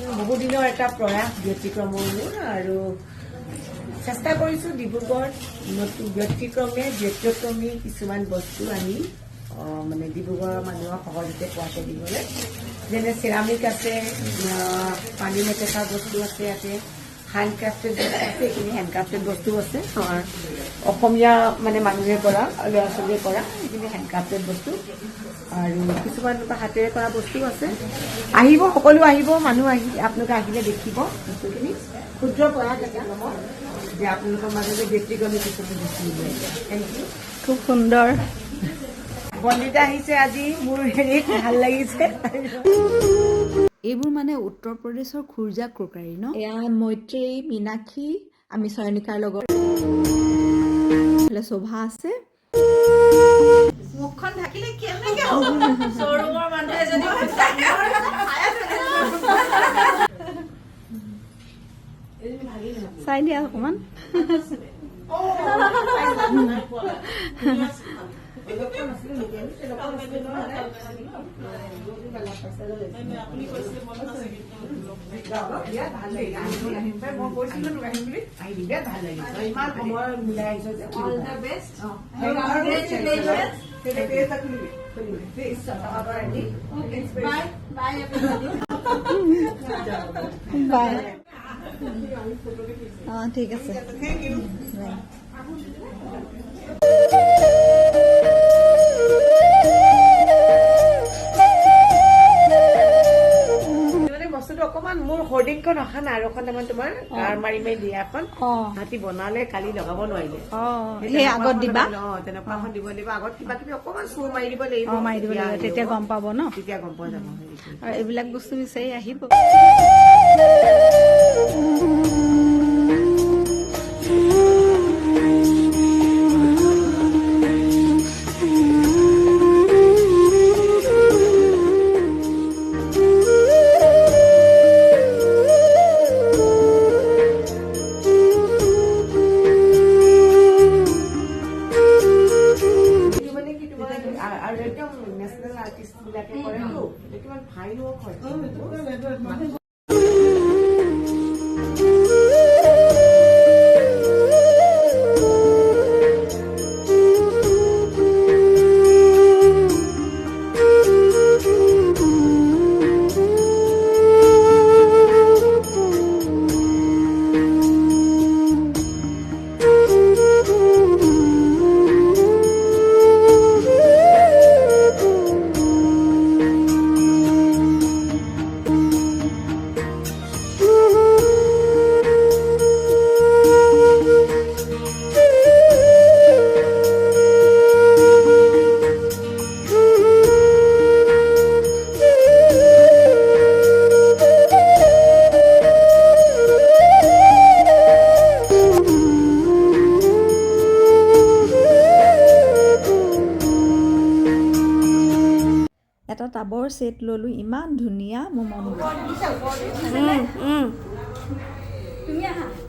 বহুদিনৰ এটা প্ৰয়াস ব্যতিক্ৰমৰ মোৰ আৰু চেষ্টা কৰিছোঁ ডিব্ৰুগড় নতুন ব্যতিক্ৰমী কিছুমান বস্তু আনি মানে ডিব্ৰুগড়ৰ মানুহক সহজতে পোৱাকৈ দিবলৈ যেনে চেৰামিক আছে পানী মেটেকা বস্তু আছে ইয়াতে হেণ্ডক্ৰাফ্টেড বস্তু আছে এইখিনি হেণ্ডক্ৰাফ্টেড বস্তু আছে অসমীয়া মানে মানুহে কৰা ল'ৰা ছোৱালীয়ে কৰা এইখিনি হেণ্ডক্ৰাফ্টেড বস্তু আৰু কিছুমান হাতেৰে কৰা বস্তু আছে আহিব সকলো আহিব মানুহ আহি আপোনালোকে আহিলে দেখিব বস্তুখিনি ক্ষুদ্ৰ প্ৰয়াস এটা নামৰ যে আপোনালোকৰ মাজতে ব্যক্তিগত কিছুমান বস্তু থেংক ইউ খুব সুন্দৰ বন্দিতা আহিছে আজি মোৰ হেৰিত ভাল লাগিছে এইবোৰ মানে উত্তৰ প্ৰদেশৰ খুৰ্জা ক্ৰকাৰী ন এয়া মৈত্ৰেয়ী মীনাক্ষী আমি চয়নিকাৰ লগত শোভা আছে মুখখন ঢাকিলে কেনেকে হ'ব শ্বৰুমৰ মানুহে যদি চাই দিয়া অকমান ঠিক আছে বস্তুটো অকমান মোৰ হৰ্ডিংখন অহা নাই আৰু এখন তোমাৰ কাৰ মাৰি মাৰি দিয়া এখন হাতী বনালে কালি লগাব নোৱাৰিলে সেই আগত দিবা তেনেকুৱা এখন দিব লাগিব আগত কিবা কিবি অকমান চুৰ মাৰি দিব লাগিব মাৰি দিব লাগিব তেতিয়া গম পাব ন তেতিয়া গম পোৱা যাব আৰু এইবিলাক বস্তু বিচাৰি আহিব আৰু একদম নেশ্যনেল আৰ্টিষ্ট বিলাকে কৰেতো কিমান ফাইন ৱৰ্ক হয় এটা টাবৰ সেট ললো ইমান ধুনীয়া মোৰ মন তুমি আহা